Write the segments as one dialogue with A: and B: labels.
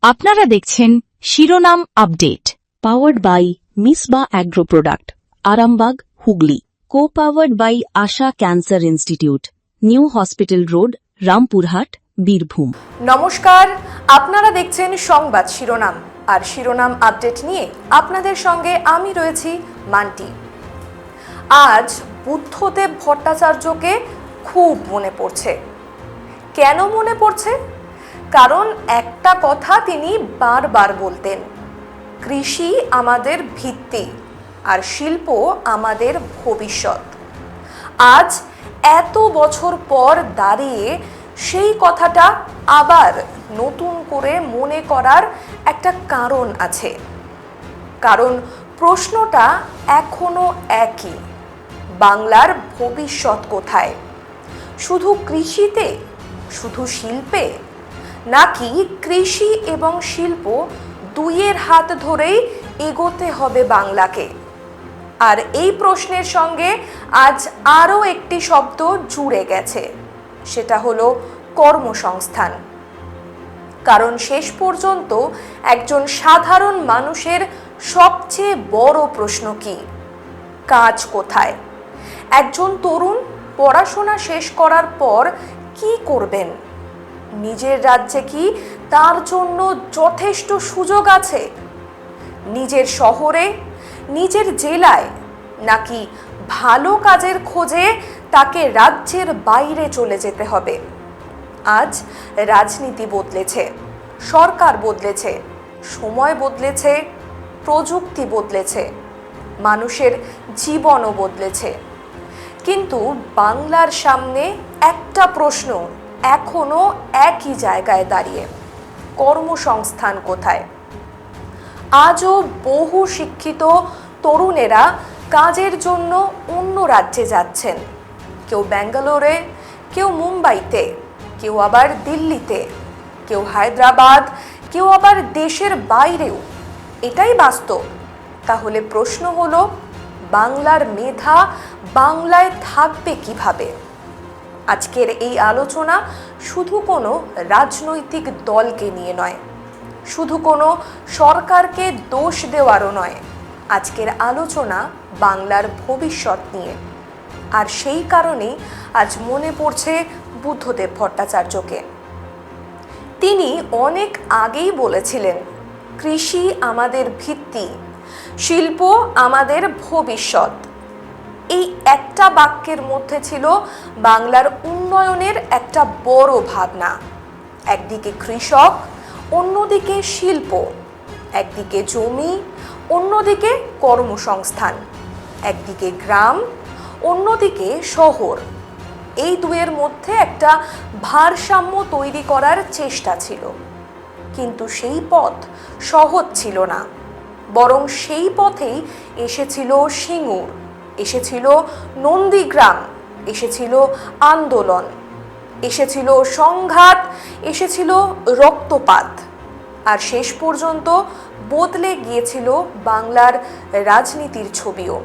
A: আপনারা দেখছেন শিরোনাম update, powered by Misba agro product, Arambagh, Hooghly. Co powered by Asha cancer institute, new hospital road, Rampurhat, Birbhum.
B: নমস্কার, আপনারা দেখছেন সংবাদ শিরোনাম, আর শিরোনাম আপডেট নিয়ে আপনাদের সঙ্গে আমি রয়েছি মান্টি। আজ বুদ্ধদেব ভট্টাচার্যকে খুব মনে পড়ছে। কেন মনে পড়ছে? কারণ একটা কথা তিনি বারবার বলতেন, কৃষি আমাদের ভিত্তি আর শিল্প আমাদের ভবিষ্যৎ। আজ এত বছর পর দাঁড়িয়ে সেই কথাটা আবার নতুন করে মনে করার একটা কারণ আছে। কারণ প্রশ্নটা এখনো একই, বাংলার ভবিষ্যৎ কোথায়? শুধু কৃষিতে, শুধু শিল্পে, নাকি কৃষি এবং শিল্প দুইয়ের হাত ধরেই এগোতে হবে বাংলাকে? আর এই প্রশ্নের সঙ্গে আজ আরও একটি শব্দ জুড়ে গেছে, সেটা হলো কর্মসংস্থান। কারণ শেষ পর্যন্ত একজন সাধারণ মানুষের সবচেয়ে বড় প্রশ্ন কি? কাজ কোথায়? একজন তরুণ পড়াশোনা শেষ করার পর কি করবেন? নিজের রাজ্যে কি তার জন্য যথেষ্ট সুযোগ আছে? নিজের শহরে, নিজের জেলায়, নাকি ভালো কাজের খোঁজে তাকে রাজ্যের বাইরে চলে যেতে হবে? আজ রাজনীতি বদলেছে, সরকার বদলেছে, সময় বদলেছে, প্রযুক্তি বদলেছে, মানুষের জীবনও বদলেছে। কিন্তু বাংলার সামনে একটা প্রশ্ন এখনো একই জায়গায় দাঁড়িয়ে, কর্মসংস্থান কোথায়? আজও বহু শিক্ষিত তরুণেরা কাজের জন্য অন্য রাজ্যে যাচ্ছেন। কেউ ব্যাঙ্গালোরে, কেউ মুম্বাইতে, কেউ আবার দিল্লিতে, কেউ হায়দ্রাবাদ, কেউ আবার দেশের বাইরেও। এটাই বাস্তব। তাহলে প্রশ্ন হলো, বাংলার মেধা বাংলায় থাকবে কিভাবে? আজকের এই আলোচনা শুধু কোনো রাজনৈতিক দলকে নিয়ে নয়, শুধু কোনো সরকারকে দোষ দেওয়ারও নয়। আজকের আলোচনা বাংলার ভবিষ্যৎ নিয়ে। আর সেই কারণেই আজ মনে পড়ছে বুদ্ধদেব ভট্টাচার্যকে। তিনি অনেক আগেই বলেছিলেন, কৃষি আমাদের ভিত্তি, শিল্প আমাদের ভবিষ্যৎ। এই একটা বাক্যের মধ্যে ছিল বাংলার উন্নয়নের একটা বড় ভাবনা। একদিকে কৃষক, অন্যদিকে শিল্প, একদিকে জমি, অন্যদিকে কর্মসংস্থান, একদিকে গ্রাম, অন্যদিকে শহর। এই দুয়ের মধ্যে একটা ভারসাম্য তৈরি করার চেষ্টা ছিল। কিন্তু সেই পথ সহজ ছিল না, বরং সেই পথেই এসেছিল সিঙ্গুর, এসেছিল নন্দীগ্রাম, এসেছিল আন্দোলন, এসেছিল সংঘাত, এসেছিল রক্তপাত, আর শেষ পর্যন্ত বদলে গিয়েছিল বাংলার রাজনীতির ছবিও।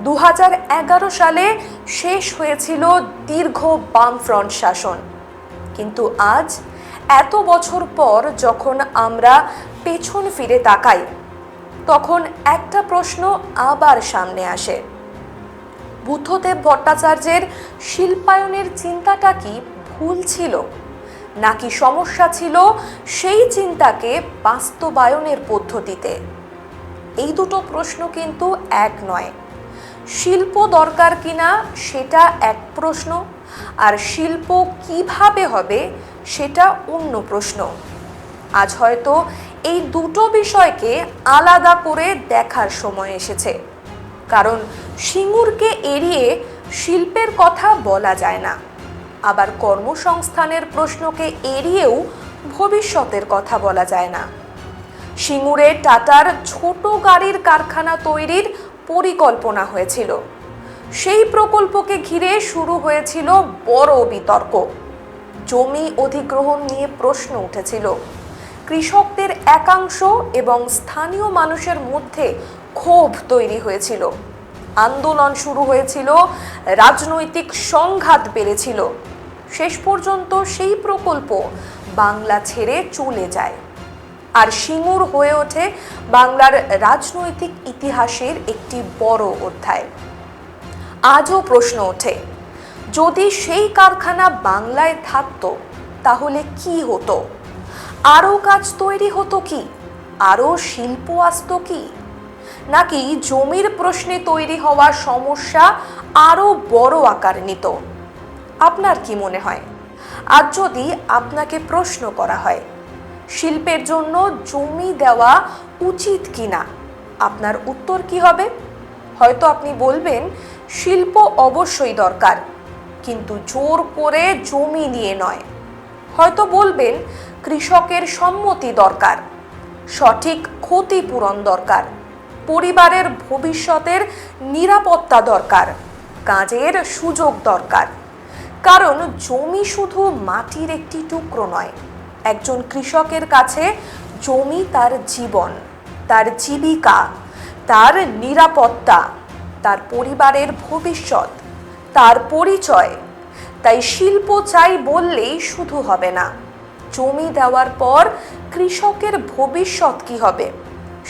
B: 2011 সালে শেষ হয়েছিল দীর্ঘ বামফ্রন্ট শাসন। কিন্তু আজ এত বছর পর যখন আমরা পেছন ফিরে তাকাই, তখন একটা প্রশ্ন আবার সামনে আসে, বুদ্ধদেব ভট্টাচার্যের শিল্পায়নের চিন্তাটা কি ভুল ছিল, নাকি সমস্যা ছিল সেই চিন্তাকে বাস্তবায়নের পদ্ধতিতে? এই দুটো প্রশ্ন কিন্তু এক নয়। শিল্প দরকার কিনা সেটা এক প্রশ্ন, আর শিল্প কিভাবে হবে সেটা অন্য প্রশ্ন। আজ হয়তো এই দুটো বিষয়কে আলাদা করে দেখার সময় এসেছে। কারণ সিঙ্গুরকে এড়িয়ে শিল্পের কথা বলা যায় না, আবার কর্মসংস্থানের প্রশ্নকে এড়িয়েও ভবিষ্যতের কথা বলা যায় না। সিঙ্গুরে টাটার ছোট গাড়ির কারখানা তৈরির পরিকল্পনা হয়েছিল। সেই প্রকল্পকে ঘিরে শুরু হয়েছিল বড় বিতর্ক। জমি অধিগ্রহণ নিয়ে প্রশ্ন উঠেছিল। কৃষকদের একাংশ এবং স্থানীয় মানুষের মধ্যে ক্ষোভ তৈরি হয়েছিল। আন্দোলন শুরু হয়েছিল, রাজনৈতিক সংঘাত বেড়েছিল। শেষ পর্যন্ত সেই প্রকল্প বাংলা ছেড়ে চলে যায়। আর সিঙ্গুর হয়ে ওঠে বাংলার রাজনৈতিক ইতিহাসের একটি বড় অধ্যায়। আজও প্রশ্ন ওঠে, যদি সেই কারখানা বাংলায় থাকতো তাহলে কি হতো? আরও কাজ তৈরি হতো কি? আরও শিল্প আসতো কি? নাকি জমির প্রশ্নে তৈরি হওয়া সমস্যা আরও বড় আকার নিত? আপনার কি মনে হয়? আজ যদি আপনাকে প্রশ্ন করা হয় শিল্পের জন্য জমি দেওয়া উচিত কিনা, আপনার উত্তর কি হবে? হয়তো আপনি বলবেন শিল্প অবশ্যই দরকার, কিন্তু জোর করে জমি নিয়ে নয়। হয়তো বলবেন কৃষকের সম্মতি দরকার, সঠিক ক্ষতিপূরণ দরকার, পরিবারের ভবিষ্যতের নিরাপত্তা দরকার, কাজের সুযোগ দরকার। কারণ জমি শুধু মাটির একটি টুকরো নয়। একজন কৃষকের কাছে জমি তার জীবন, তার জীবিকা, তার নিরাপত্তা, তার পরিবারের ভবিষ্যৎ, তার পরিচয়। তাই শিল্প চাই বললেই শুধু হবে না। জমি দেওয়ার পর কৃষকের ভবিষ্যৎ কি হবে,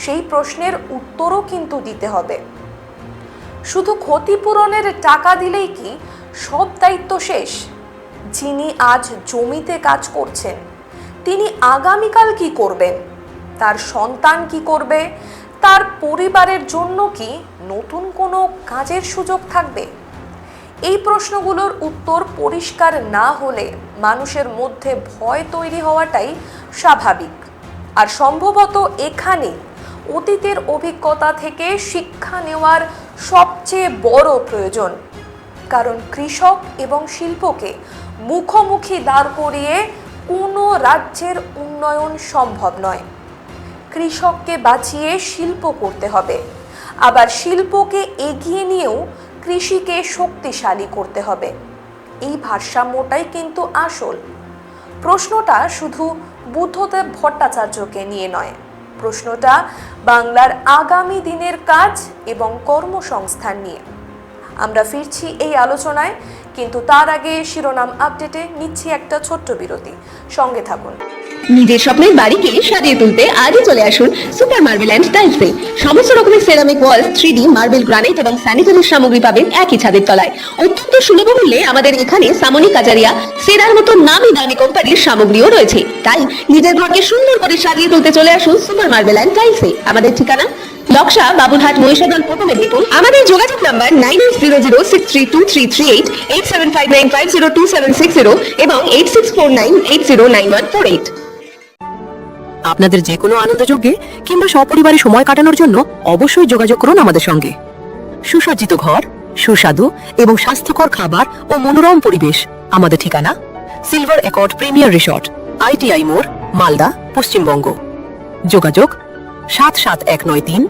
B: সেই প্রশ্নের উত্তরও কিন্তু দিতে হবে। শুধু ক্ষতিপূরণের টাকা দিলেই কি সব দায়িত্ব শেষ? যিনি আজ জমিতে কাজ করছেন তিনি আগামীকাল কি করবেন? তার সন্তান কি করবে? তার পরিবারের জন্য কি নতুন কোনো কাজের সুযোগ থাকবে? এই প্রশ্নগুলোর উত্তর পরিষ্কার না হলে মানুষের মধ্যে ভয় তৈরি হওয়াটাই স্বাভাবিক। আর সম্ভবত এখানে অতীতের অভিজ্ঞতা থেকে শিক্ষা নেওয়ার সবচেয়ে বড় প্রয়োজন। কারণ কৃষক এবং শিল্পকে মুখোমুখি দাঁড় করিয়ে কোনো রাজ্যের উন্নয়ন সম্ভব নয়। কৃষককে বাঁচিয়ে শিল্প করতে হবে, আবার শিল্পকে এগিয়ে নিয়েও কৃষিকে শক্তিশালী করতে হবে। এই ভারসাম্যটাই কিন্তু আসল। প্রশ্নটা শুধু বুদ্ধদেব ভট্টাচার্যকে নিয়ে নয়, প্রশ্নটা বাংলার আগামী দিনের কাজ এবং কর্মসংস্থান নিয়ে। আমরা ফিরছি এই আলোচনায়, কিন্তু তার আগে শিরোনাম আপডেটে নিচ্ছি একটা ছোট্ট বিরতি। সঙ্গে থাকুন।
C: নিজের স্বপ্নের বাড়িকে সাজিয়ে তুলতে আজই চলে আসুন সুপার মার্বেল অ্যান্ড টাইলসে। সমস্ত রকমের সেরামিক ওয়াল, 3D মার্বেল, গ্রানাইট এবং স্যানিটারি সামগ্রী পাবেন একই ছাদের তলায়। অত্যন্ত সুলভ মূল্যে আমাদের এখানে সামনি, কাজারিয়া, সেরার মতো নামি দামি কোম্পানির সামগ্রীও রয়েছে। তাই নিজের ঘরকে সুন্দর করে সাজিয়ে তুলতে চলে আসুন সুপার মার্বেল অ্যান্ড টাইলসে। আমাদের ঠিকানা লক্ষ্যা, বাবুরহাট, মহিষাদল, প্রথম মেদিনীপুর। আমাদের যোগাযোগ নাম্বার 9800632338, 8759502760 এবং 8649809148।
D: আপনাদের যে কোনো আনন্দযজ্ঞে কিংবা সপরিবারে সময় কাটানোর জন্য অবশ্যই যোগাযোগ করুন আমাদের সঙ্গে। সুসজ্জিত ঘর, সুস্বাদু এবং স্বাস্থ্যকর খাবার ও মনোরম পরিবেশ। আমাদের ঠিকানা silver accord premier resort, ITI মোড়, মালদা, পশ্চিমবঙ্গ। যোগাযোগ 77193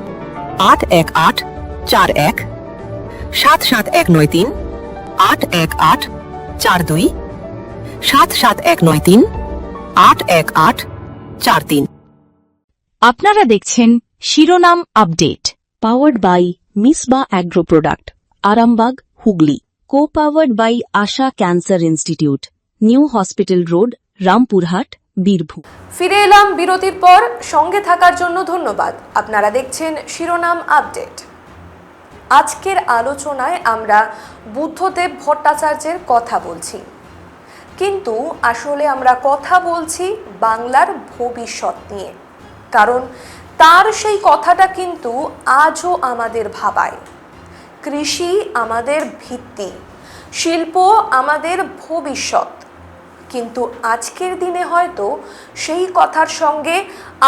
D: 81841, 77193 81842, 77193 81843।
A: আপনারা দেখছেন শিরোনাম update, powered by Misba agro product, Arambagh, Hooghly. Co powered by Asha cancer institute, new hospital road, Rampurhat, Birbhum.
B: ফিরে এলাম বিরতির পর। সঙ্গে থাকার জন্য ধন্যবাদ। আপনারা দেখছেন শিরোনাম আপডেট। আজকের আলোচনায় আমরা বুদ্ধদেব ভট্টাচার্যের কথা বলছি, কিন্তু আসলে আমরা কথা বলছি বাংলার ভবিষ্যৎ নিয়ে। কারণ তার সেই কথাটা কিন্তু আজও আমাদের ভাবায়। কৃষি আমাদের ভিত্তি, শিল্প আমাদের ভবিষ্যৎ। কিন্তু আজকের দিনে হয়তো সেই কথার সঙ্গে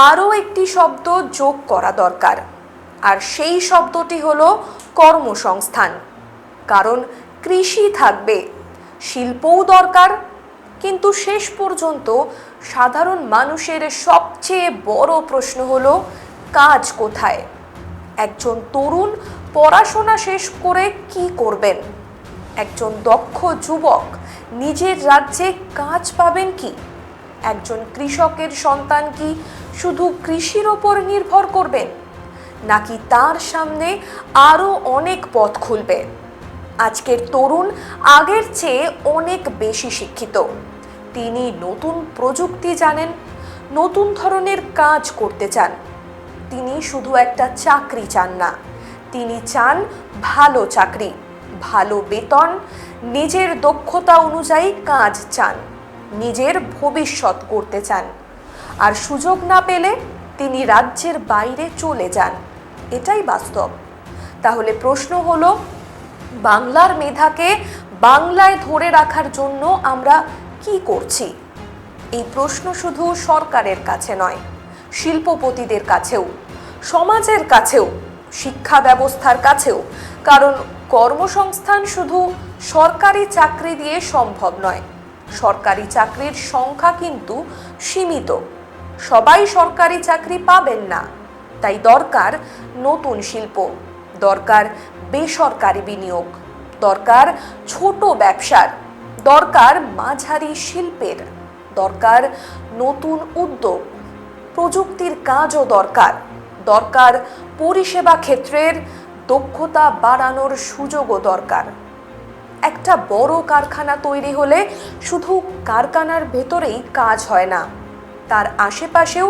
B: আরও একটি শব্দ যোগ করা দরকার, আর সেই শব্দটি হলো কর্মসংস্থান। কারণ কৃষি থাকবে, শিল্পও দরকার, কিন্তু শেষ পর্যন্ত সাধারণ মানুষের সবচেয়ে বড় প্রশ্ন হলো কাজ কোথায়? একজন তরুণ পড়াশোনা শেষ করে কি করবেন? একজন দক্ষ যুবক নিজের রাজ্যে কাজ পাবেন কি? একজন কৃষকের সন্তান কি শুধু কৃষির ওপর নির্ভর করবেন, নাকি তার সামনে আরও অনেক পথ খুলবে? আজকের তরুণ আগের চেয়ে অনেক বেশি শিক্ষিত। তিনি নতুন প্রযুক্তি জানেন, নতুন ধরনের কাজ করতে চান। তিনি শুধু একটা চাকরি চান না, তিনি চান ভালো চাকরি, ভালো বেতন, নিজের দক্ষতা অনুযায়ী কাজ চান, নিজের ভবিষ্যৎ করতে চান। আর সুযোগ না পেলে তিনি রাজ্যের বাইরে চলে যান। এটাই বাস্তব। তাহলে প্রশ্ন হলো, বাংলার মেধাকে বাংলায় ধরে রাখার জন্য আমরা কি করছি? এই প্রশ্ন শুধু সরকারের কাছে নয়, শিল্পপতিদের কাছেও, সমাজের কাছেও, শিক্ষা ব্যবস্থার কাছেও। কারণ কর্মসংস্থান শুধু সরকারি চাকরি দিয়ে সম্ভব নয়। সরকারি চাকরির সংখ্যা কিন্তু সীমিত, সবাই সরকারি চাকরি পাবেন না। তাই দরকার নতুন শিল্প, দরকার বেসরকারি বিনিয়োগ, দরকার ছোট ব্যবসার, দরকার মাঝারি শিল্পের, দরকার নতুন উদ্যোগ, প্রযুক্তির কাজও দরকার, দরকার পরিষেবা ক্ষেত্রের দক্ষতা বাড়ানোর সুযোগও দরকার। একটা বড় কারখানা তৈরি হলে শুধু কারখানার ভেতরেই কাজ হয় না, তার আশেপাশেও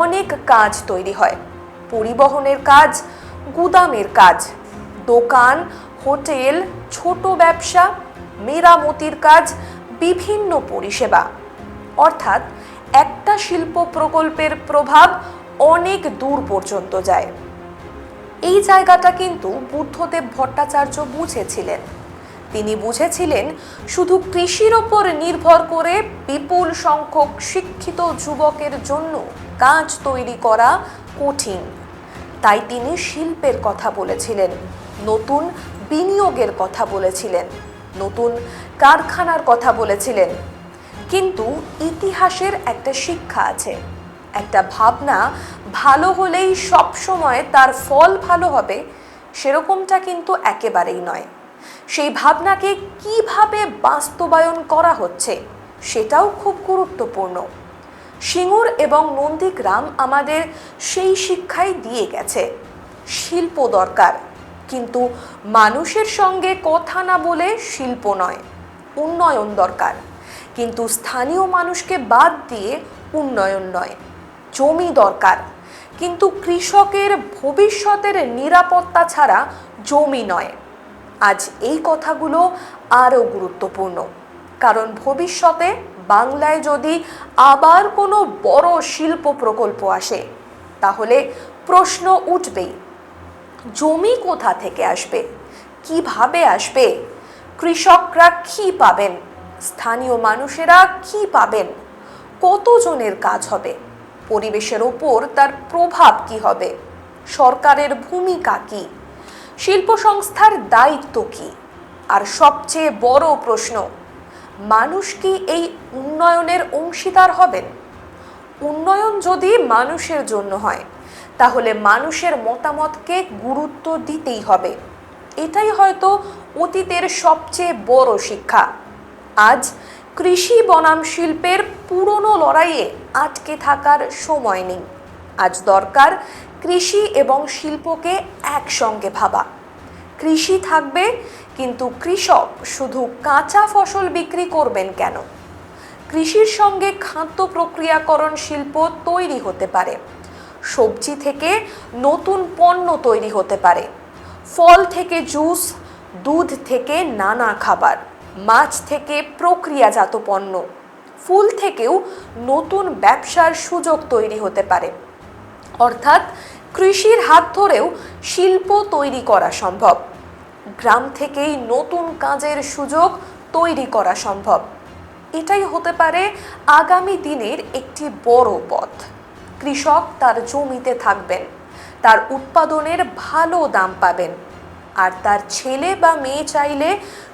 B: অনেক কাজ তৈরি হয়। পরিবহনের কাজ, গুদামের কাজ, দোকান, হোটেল, ছোট ব্যবসা, মেরামতির কাজ, বিভিন্ন পরিষেবা। অর্থাৎ একটা শিল্প প্রকল্পের প্রভাব অনেক দূর পর্যন্ত যায়। এই জায়গাটা কিন্তু বুদ্ধদেব ভট্টাচার্য বুঝেছিলেন। তিনি বুঝেছিলেন শুধু কৃষির ওপর নির্ভর করে বিপুল সংখ্যক শিক্ষিত যুবকের জন্য কাজ তৈরি করা কঠিন। তাই তিনি শিল্পের কথা বলেছিলেন, নতুন বিনিয়োগের কথা বলেছিলেন, নতুন কারখানার কথা বলেছিলেন। কিন্তু ইতিহাসের একটা শিক্ষা আছে, একটা ভাবনা ভালো হলেই সব সময় তার ফল ভালো হবে সেরকমটা কিন্তু একেবারেই নয়। সেই ভাবনাকে কিভাবে বাস্তবায়ন করা হচ্ছে সেটাও খুব গুরুত্বপূর্ণ। সিঙ্গুর এবং নন্দীগ্রাম আমাদের সেই শিক্ষাই দিয়ে গেছে। শিল্প দরকার, কিন্তু মানুষের সঙ্গে কথা না বলে শিল্প নয়। উন্নয়ন দরকার, কিন্তু স্থানীয় মানুষকে বাদ দিয়ে উন্নয়ন নয়। জমি দরকার, কিন্তু কৃষকের ভবিষ্যতের নিরাপত্তা ছাড়া জমি নয়। আজ এই কথাগুলো আরও গুরুত্বপূর্ণ, কারণ ভবিষ্যতে বাংলায় যদি আবার কোনো বড় শিল্প প্রকল্প আসে, তাহলে প্রশ্ন উঠবেই, জমি কোথা থেকে আসবে, কিভাবে আসবে, কৃষকরা কি পাবেন, স্থানীয় মানুষেরা কি পাবেন, কতজনের কাজ হবে, পরিবেশের ওপর তার প্রভাব কি হবে, সরকারের ভূমিকা কি, শিল্প সংস্থার দায়িত্ব কি, আর সবচেয়ে বড় প্রশ্ন, মানুষ কি এই উন্নয়নের অংশীদার হবেন? উন্নয়ন যদি মানুষের জন্য হয়, তাহলে মানুষের মতামতকে গুরুত্ব দিতেই হবে। এটাই হয়তো অতীতের সবচেয়ে বড় শিক্ষা। আজ কৃষি বনাম শিল্পের পুরনো লড়াইয়ে আটকে থাকার সময় নেই। আজ দরকার কৃষি এবং শিল্পকে একসঙ্গে ভাবা। কৃষি থাকবে, কিন্তু কৃষক শুধু কাঁচা ফসল বিক্রি করবেন কেন? কৃষির সঙ্গে খাদ্য প্রক্রিয়াকরণ শিল্প তৈরি হতে পারে, সবজি থেকে নতুন পণ্য তৈরি হতে পারে, ফল থেকে জুস, দুধ থেকে নানা খাবার, মাছ থেকে প্রক্রিয়াজাত পণ্য, ফুল থেকেও নতুন ব্যবসার সুযোগ তৈরি হতে পারে। অর্থাৎ কৃষির হাত ধরেও শিল্প তৈরি করা সম্ভব। গ্রাম থেকেই নতুন কাজের সুযোগ তৈরি করা সম্ভব। এটাই হতে পারে আগামী দিনের একটি বড় পথ। কৃষক তার জমিতে থাকবেন, তার উৎপাদনের ভালো দাম পাবেন, আর তার ছেলে বা মেয়ে চাইলে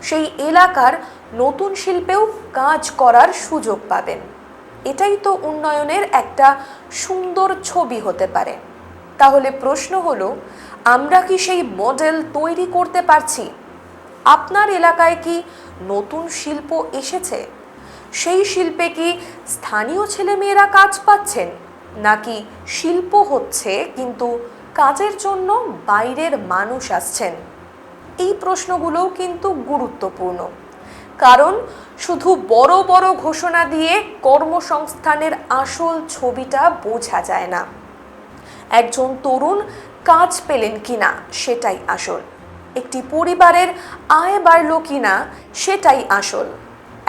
B: সেই এলাকার নতুন শিল্পেও কাজ করার সুযোগ পাবেন। এটাই তো উন্নয়নের একটা সুন্দর ছবি হতে পারে। তাহলে প্রশ্ন হলো, আমরা কি সেই মডেল তৈরি করতে পারছি? আপনার এলাকায় কি নতুন শিল্প এসেছে? সেই শিল্পে কি স্থানীয় ছেলেমেয়েরা কাজ পাচ্ছেন, নাকি শিল্প হচ্ছে কিন্তু কাজের জন্য বাইরের মানুষ আসছেন? এই প্রশ্নগুলোও কিন্তু গুরুত্বপূর্ণ, কারণ শুধু বড় বড় ঘোষণা দিয়ে কর্মসংস্থানের আসল ছবিটা বোঝা যায় না। একজন তরুণ কাজ পেলেন কিনা সেটাই আসল, একটি পরিবারের আয় বাড়ল কিনা সেটাই আসল,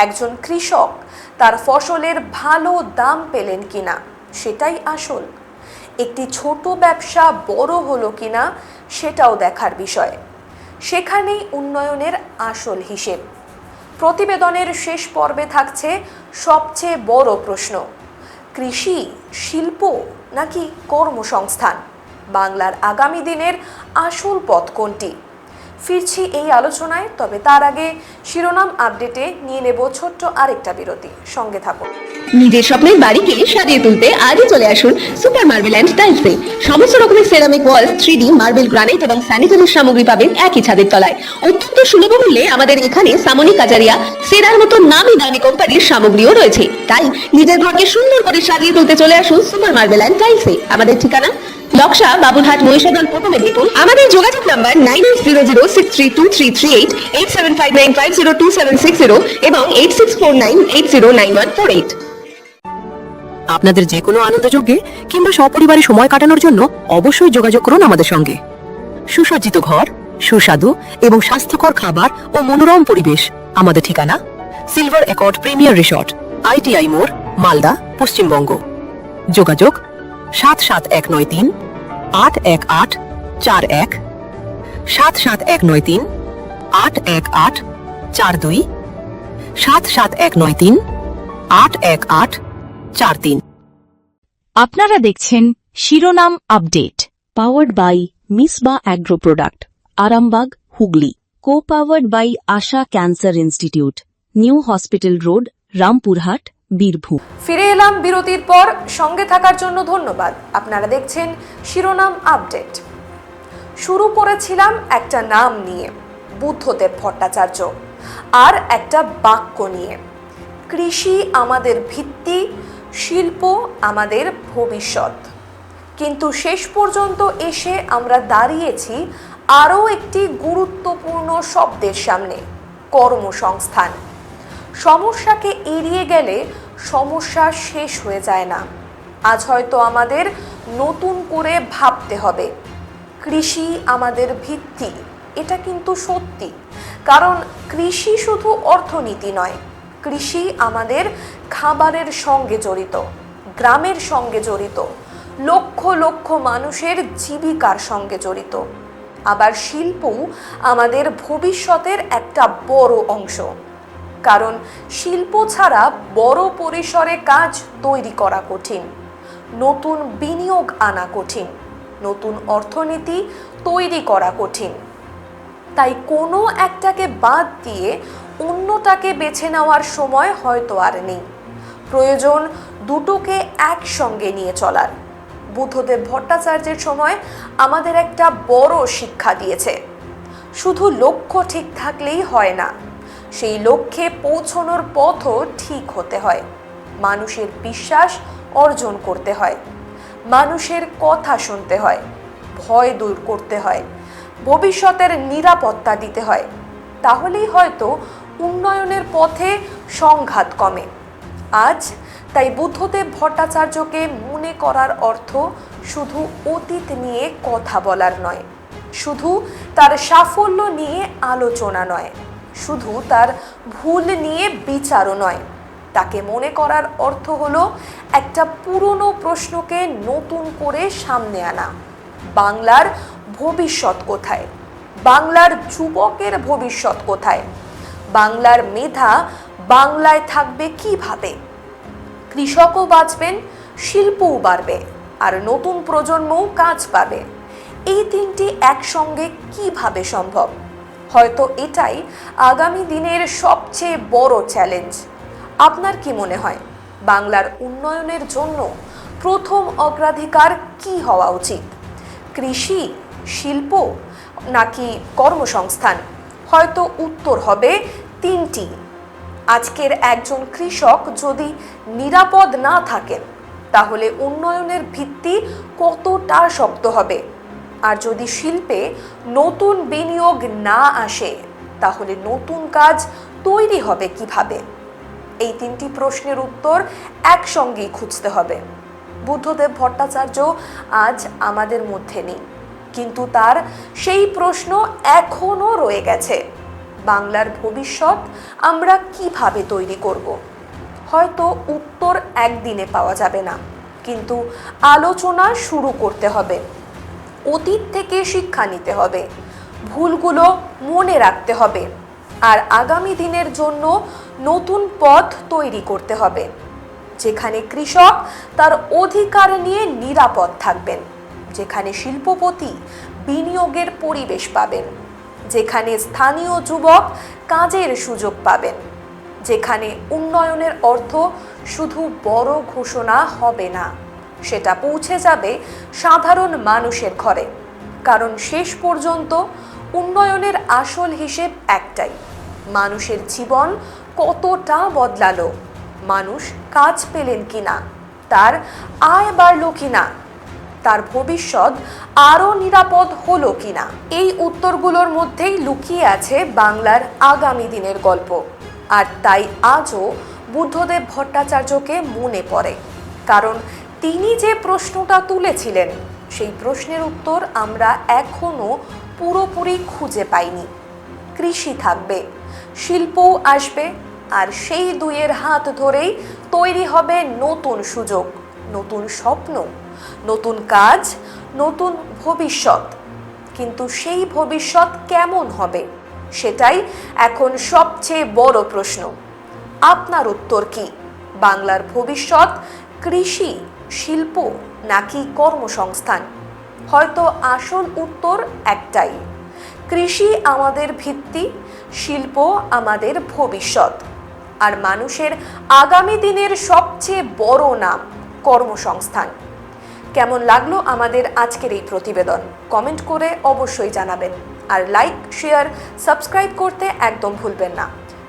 B: একজন কৃষক তার ফসলের ভালো দাম পেলেন কিনা সেটাই আসল, একটি ছোট ব্যবসা বড় হলো কিনা সেটাও দেখার বিষয়। সেখানেই উন্নয়নের আসল হিসেব। প্রতিবেদনের শেষ পর্বে থাকছে সবচেয়ে বড় প্রশ্ন: কৃষি, শিল্প নাকি কর্মসংস্থান? বাংলার আগামী দিনের আসল পথ কোনটি? ফিরছি এই আলোচনায়, তবে তার আগে শিরোনাম আপডেটে নিয়ে নেব ছোট্ট আরেকটা বিরতি। সঙ্গে থাকুন।
C: নিজের স্বপ্নের বাড়িকে সাজিয়ে তুলতে আজই চলে আসুন সুপার মার্বেল অ্যান্ড টাইলসে। সমস্ত রকমের সেরামিক ওয়াল, 3D মার্বেল, গ্রানাইট এবং স্যানিটারির সামগ্রী পাবেন একই ছাদের তলায়। অত্যন্ত সুলভ মূল্যে আমাদের এখানে সামনি কাজারিয়া, সেরার মতো নামি দামি কোম্পানির সামগ্রীও রয়েছে। তাই নিজের ঘরকে সুন্দর করে সাজিয়ে তুলতে চলে আসুন সুপার মার্বেল অ্যান্ড টাইলসে। আমাদের ঠিকানা লক্ষ্যা, বাবুরহাট, মহিষাদল, প্রথমে দেখুন। আমাদের যোগাযোগ নাম্বার 9800632338, 8759502760 এবং 8649809148।
D: আপনাদের যে কোনো আনন্দযজ্ঞে কিংবা সপরিবারে সময় কাটানোর জন্য অবশ্যই যোগাযোগ করুন আমাদের সঙ্গে। সুসজ্জিত ঘর, সুস্বাদু এবং স্বাস্থ্যকর খাবার ও মনোরম পরিবেশ। আমাদের ঠিকানা silver accord premier resort, ITI মোড়, মালদা, পশ্চিমবঙ্গ। যোগাযোগ 77193 81841, 77193 81842, 77193 81843।
A: আপনারা দেখছেন শিরোনাম update, powered by Misba agro product, Arambagh, Hooghly. Co powered by Asha cancer institute, new hospital road, Rampurhat, Birbhum.
B: ফিরে এলাম বিরতির পর। সঙ্গে থাকার জন্য ধন্যবাদ। আপনারা দেখছেন শিরোনাম আপডেট। শুরু করেছিলাম একটা নাম নিয়ে, বুদ্ধদেব ভট্টাচার্য, আর একটা বাক্য নিয়ে: কৃষি আমাদের ভিত্তি, শিল্প আমাদের ভবিষ্যৎ। কিন্তু শেষ পর্যন্ত এসে আমরা দাঁড়িয়েছি আরও একটি গুরুত্বপূর্ণ শব্দের সামনে: কর্মসংস্থান। সমস্যাকে এড়িয়ে গেলে সমস্যা শেষ হয়ে যায় না। আজ হয়তো আমাদের নতুন করে ভাবতে হবে। কৃষি আমাদের ভিত্তি, এটা কিন্তু সত্যি। কারণ কৃষি শুধু অর্থনীতি নয়, কৃষি আমাদের খাবারের সঙ্গে জড়িত, গ্রামের সঙ্গে জড়িত, লক্ষ লক্ষ মানুষের জীবিকার সঙ্গে জড়িত। আবার শিল্পও আমাদের ভবিষ্যতের একটা বড় অংশ। কারণ শিল্প ছাড়া বড় পরিসরে কাজ তৈরি করা কঠিন, নতুন বিনিয়োগ আনা কঠিন, নতুন অর্থনীতি তৈরি করা কঠিন। তাই কোনো একটাকে বাদ দিয়ে অন্যটাকে বেছে নেওয়ার সময় হয়তো আর নেই। প্রয়োজন দুটোকে একসঙ্গে নিয়ে চলার। বুদ্ধদেব ভট্টাচার্যের সময় আমাদের একটা বড় শিক্ষা দিয়েছে: শুধু লক্ষ্য ঠিক থাকলেই হয় না, সেই লক্ষ্যে পৌঁছানোর পথও ঠিক হতে হয়। মানুষের বিশ্বাস অর্জন করতে হয়, মানুষের কথা শুনতে হয়, ভয় দূর করতে হয়, ভবিষ্যতের নিরাপত্তা দিতে হয়। তাহলেই হয়তো উন্নয়নের পথে সংঘাত কমে। আজ তাই বুদ্ধদেব ভট্টাচার্যকে মনে করার অর্থ শুধু অতীত নিয়ে কথা বলার নয়, শুধু তার সাফল্য নিয়ে আলোচনা নয়, শুধু তার ভুল নিয়ে বিচারও নয়। তাকে মনে করার অর্থ হলো একটা পুরনো প্রশ্নকে নতুন করে সামনে আনা: বাংলার ভবিষ্যৎ কোথায়? বাংলার যুবকের ভবিষ্যৎ কোথায়? বাংলার মেধা বাংলায় থাকবে কিভাবে? কৃষকও বাঁচবেন, শিল্পও বাড়বে, আর নতুন প্রজন্মও কাজ পাবে। এই তিনটি একসঙ্গে কিভাবে সম্ভব? হয়তো এটাই আগামী দিনের সবচেয়ে বড় চ্যালেঞ্জ। আপনার কি মনে হয়, বাংলার উন্নয়নের জন্য প্রথম অগ্রাধিকার কি হওয়া উচিত? কৃষি, শিল্প নাকি কর্মসংস্থান? হয়তো উত্তর হবে তিনটি। আজকের একজন কৃষক যদি নিরাপদ না থাকেন, তাহলে উন্নয়নের ভিত্তি কতটা শক্ত হবে? আর যদি শিল্পে নতুন বিনিয়োগ না আসে, তাহলে নতুন কাজ তৈরি হবে কিভাবে? এই তিনটি প্রশ্নের উত্তর একসঙ্গেই খুঁজতে হবে। বুদ্ধদেব ভট্টাচার্য আজ আমাদের মধ্যে নেই, কিন্তু তার সেই প্রশ্ন এখনো রয়ে গেছে। বাংলার ভবিষ্যৎ আমরা কিভাবে তৈরি করব? হয়তো উত্তর একদিনে পাওয়া যাবে না, কিন্তু আলোচনা শুরু করতে হবে। অতীত থেকে শিক্ষা নিতে হবে, ভুলগুলো মনে রাখতে হবে, আর আগামী দিনের জন্য নতুন পথ তৈরি করতে হবে, যেখানে কৃষক তার অধিকার নিয়ে নিরাপদ থাকবেন, যেখানে শিল্পপতি বিনিয়োগের পরিবেশ পাবেন, যেখানে স্থানীয় যুবক কাজের সুযোগ পাবেন, যেখানে উন্নয়নের অর্থ শুধু বড় ঘোষণা হবে না, সেটা পৌঁছে যাবে সাধারণ মানুষের ঘরে। কারণ শেষ পর্যন্ত উন্নয়নের আসল হিসেব একটাই: মানুষের জীবন কতটা বদলালো, মানুষ কাজ পেলেন কিনা, তার আয় বাড়ল কিনা, তার ভবিষ্যৎ আরও নিরাপদ হলো কিনা। এই উত্তরগুলোর মধ্যেই লুকিয়ে আছে বাংলার আগামী দিনের গল্প। আর তাই আজও বুদ্ধদেব ভট্টাচার্যকে মনে পড়ে, কারণ তিনি যে প্রশ্নটা তুলেছিলেন সেই প্রশ্নের উত্তর আমরা এখনো পুরোপুরি খুঁজে পাইনি। কৃষি থাকবে, শিল্পও আসবে, আর সেই দুইয়ের হাত ধরেই তৈরি হবে নতুন সুযোগ, নতুন স্বপ্ন, নতুন কাজ, নতুন ভবিষ্যৎ। কিন্তু সেই ভবিষ্যৎ কেমন হবে সেটাই এখন সবচেয়ে বড় প্রশ্ন। আপনার উত্তর কি? বাংলার ভবিষ্যৎ কৃষি, শিল্প নাকি কর্মসংস্থান? হয়তো আসল উত্তর একটাই: কৃষি আমাদের ভিত্তি, শিল্প আমাদের ভবিষ্যৎ, আর মানুষের আগামী দিনের সবচেয়ে বড় নাম কর্মসংস্থান। কেমন লাগলো আমাদের আজকের এই প্রতিবেদন? কমেন্ট করে অবশ্যই জানাবেন, আর লাইক, শেয়ার, সাবস্ক্রাইব করতে একদম ভুলবেন না।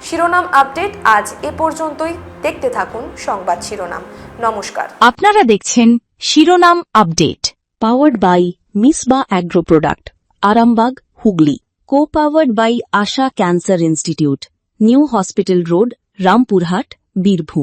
B: শিরোনাম আপডেট আজ এ পর্যন্তই। দেখতে থাকুন সংবাদ শিরোনাম। নমস্কার।
A: আপনারা দেখছেন শিরোনাম update, powered by Misba agro product, Arambagh, Hooghly. Co powered by Asha cancer institute, new hospital road, Rampurhat, Birbhum.